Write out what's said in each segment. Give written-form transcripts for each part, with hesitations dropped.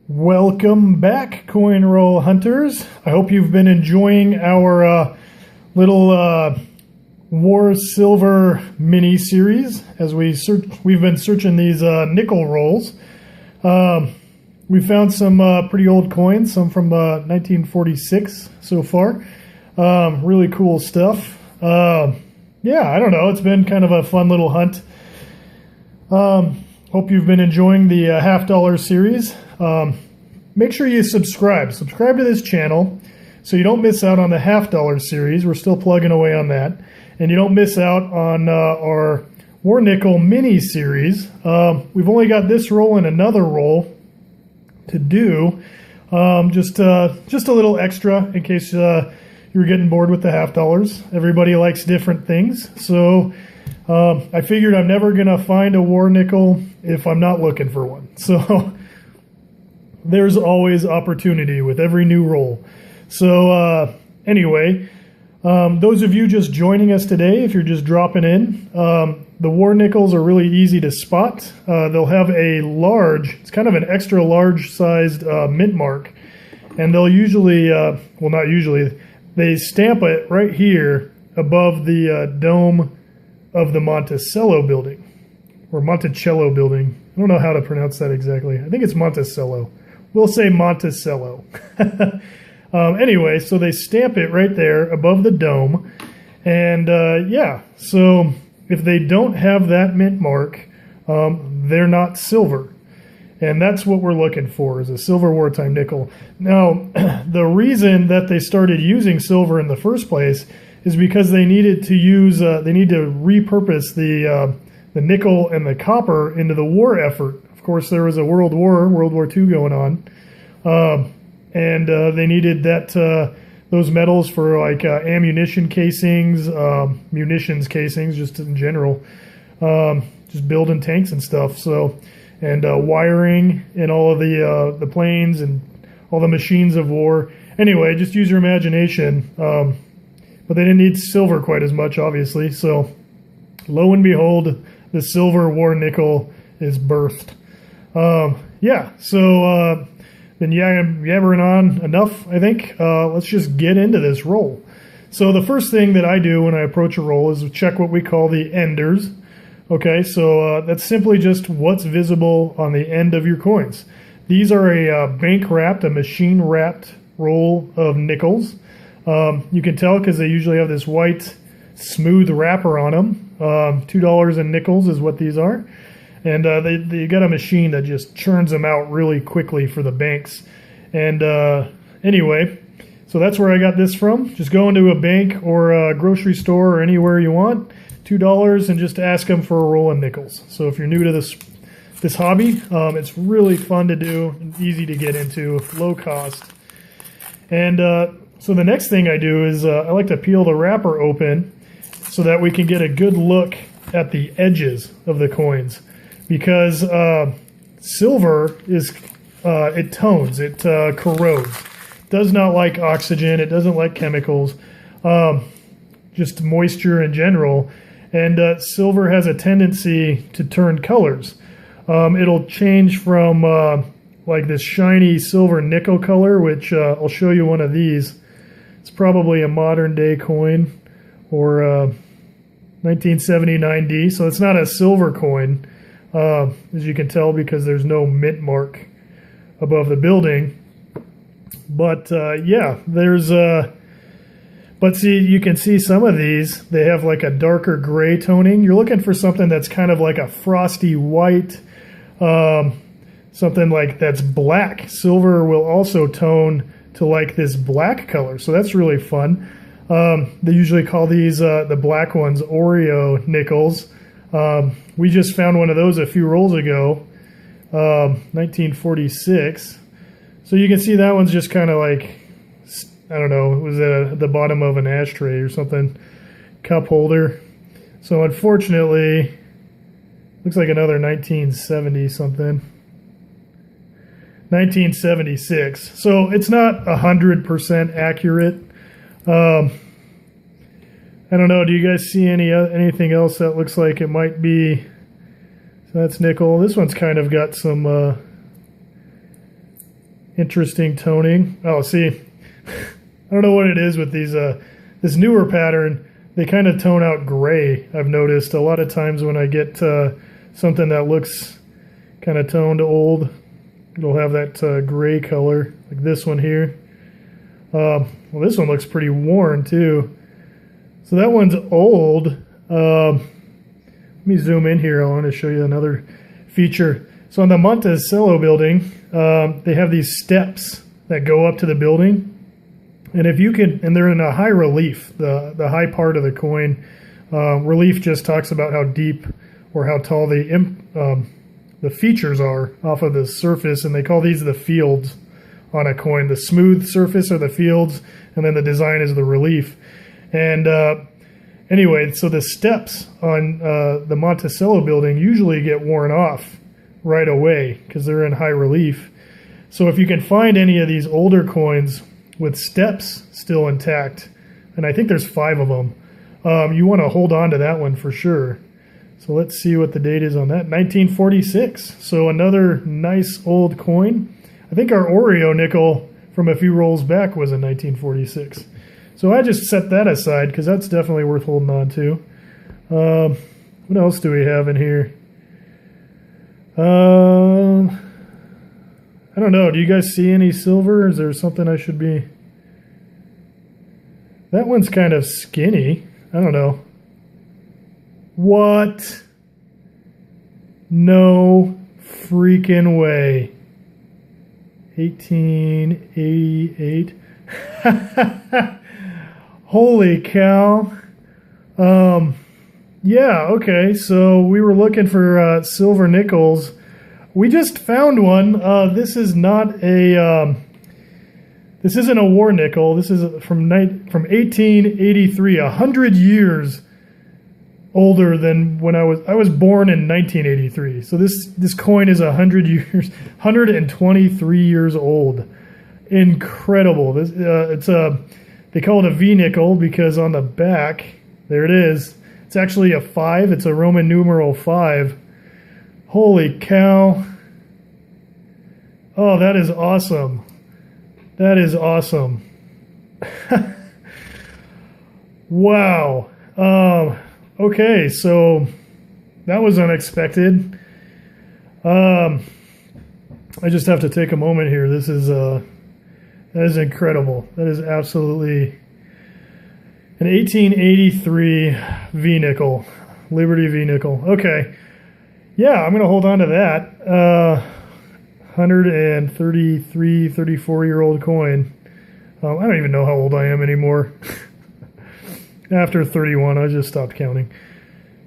Welcome back, coin roll hunters. I hope you've been enjoying our little War Silver mini series as we've been searching these nickel rolls. We found some pretty old coins, some from 1946 so far. Really cool stuff. Yeah, I don't know. It's been kind of a fun little hunt. Hope you've been enjoying the $50 series. Make sure you subscribe to this channel so you don't miss out on the $50 series. We're still plugging away on that, and you don't miss out on our War Nickel mini series. We've only got this roll and another roll to do, just a little extra in case you were getting bored with the $50. Everybody likes different things, so I figured I'm never gonna find a War Nickel if I'm not looking for one. So there's always opportunity with every new roll. So anyway, those of you just joining us today, if you're just dropping in, the War Nickels are really easy to spot. They'll have a large, it's kind of an extra large sized mint mark, and they'll usually, well, not usually, they stamp it right here above the dome of the Monticello building, or Monticello building. I don't know how to pronounce that exactly. I think it's Monticello. We'll say Monticello. Anyway, so they stamp it right there above the dome. And yeah, so if they don't have that mint mark, they're not silver. And that's what we're looking for, is a silver wartime nickel. Now, the reason that they started using silver in the first place is because they needed to use, they need to repurpose the nickel and the copper into the war effort. Of course, there was a World War II going on, and they needed those metals for like ammunition casings, munitions casings, just in general, just building tanks and stuff. So, and wiring in all of the planes and all the machines of war. Anyway, just use your imagination. But they didn't need silver quite as much, obviously. So, lo and behold, the silver war nickel is birthed. Yeah, so been yabbering on enough, I think. Let's just get into this roll. So the first thing that I do when I approach a roll is check what we call the enders. Okay, so that's simply just what's visible on the end of your coins. These are a bank-wrapped, a machine-wrapped roll of nickels. You can tell because they usually have this white, smooth wrapper on them. $2 in nickels is what these are. And they got a machine that just churns them out really quickly for the banks. And anyway, so that's where I got this from. Just go into a bank or a grocery store or anywhere you want, $2, and just ask them for a roll of nickels. So if you're new to this hobby, it's really fun to do and easy to get into, low cost. And so the next thing I do is I like to peel the wrapper open so that we can get a good look at the edges of the coins. Because silver is, it tones, it corrodes. Does not like oxygen, it doesn't like chemicals, just moisture in general. And silver has a tendency to turn colors. It'll change from like this shiny silver nickel color, which I'll show you one of these. It's probably a modern day coin, or 1979D, so it's not a silver coin. As you can tell, because there's no mint mark above the building. But yeah, there's but see, you can see some of these, they have like a darker gray toning. You're looking for something that's kind of like a frosty white, something like that's black. Silver will also tone to like this black color, so that's really fun. They usually call these, the black ones, Oreo nickels. We just found one of those a few rolls ago, 1946. So you can see that one's just kind of like, I don't know, it was at the bottom of an ashtray or something, cup holder. So unfortunately, looks like another 1970 something, 1976. So it's not 100% accurate. I don't know. Do you guys see anything else that looks like it might be? So that's nickel. This one's kind of got some Interesting toning. Oh, see, I don't know what it is with these, this newer pattern. They kind of tone out gray, I've noticed. A lot of times when I get something that looks kind of toned old, it'll have that gray color, like this one here. Well, this one looks pretty worn too. So that one's old. Let me zoom in here. I want to show you another feature. So on the Monticello building, they have these steps that go up to the building. And if you can, and they're in a high relief, the high part of the coin. Relief just talks about how deep or how tall the features are off of the surface, and they call these the fields on a coin. The smooth surface are the fields, and then the design is the relief. And anyway, so the steps on the Monticello building usually get worn off right away because they're in high relief. So if you can find any of these older coins with steps still intact, and I think there's 5 of them, you want to hold on to that one for sure. So let's see what the date is on that. 1946. So another nice old coin. I think our Oreo nickel from a few rolls back was in 1946. So I just set that aside because that's definitely worth holding on to. What else do we have in here? I don't know. Do you guys see any silver? Is there something I should be... That one's kind of skinny. I don't know. What? No freaking way. 1888. Holy cow. Yeah, okay. So we were looking for silver nickels. We just found one. This is not a this isn't a war nickel. This is from 1883, 100 years older than when I was born in 1983. So this coin is 100 years, 123 years old. Incredible. This it's a, they call it a V nickel because on the back, there it is. It's actually a 5. It's a Roman numeral 5. Holy cow. Oh, that is awesome. That is awesome. Wow. Okay, so that was unexpected. I just have to take a moment here. This is that is incredible. That is absolutely an 1883 V nickel, Liberty V nickel. Okay, yeah, I'm gonna hold on to that. 133, 34-year-old coin. I don't even know how old I am anymore. After 31, I just stopped counting.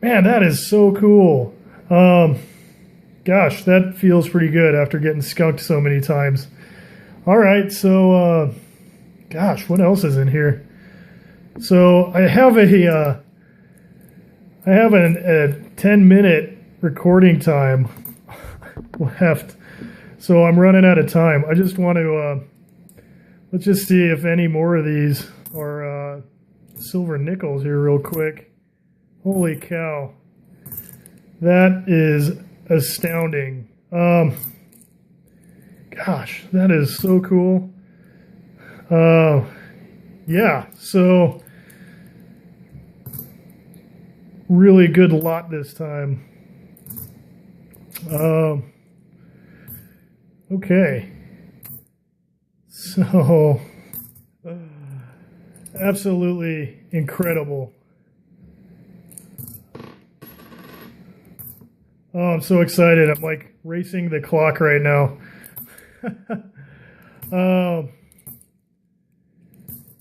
Man, that is so cool. Gosh, that feels pretty good after getting skunked so many times. All right, so, gosh, what else is in here? So I have a 10-minute recording time left. So I'm running out of time. I just want to, let's just see if any more of these are silver nickels here real quick. Holy cow. That is astounding. Gosh, that is so cool. Yeah, so really good lot this time. Okay, so absolutely incredible. Oh, I'm so excited. I'm like racing the clock right now.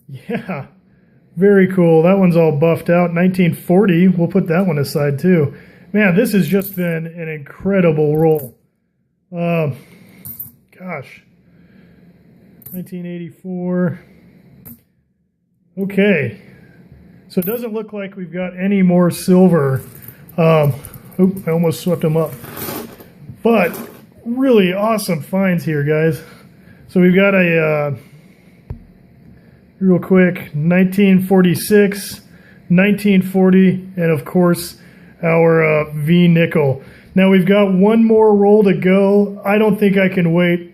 Yeah, very cool. That one's all buffed out. 1940, we'll put that one aside too. Man, this has just been an incredible roll. Gosh. 1984. Okay. So it doesn't look like we've got any more silver. Oop, I almost swept them up. But really awesome finds here, guys. So we've got a, real quick, 1946, 1940, and of course, our V nickel. Now we've got one more roll to go. I don't think I can wait.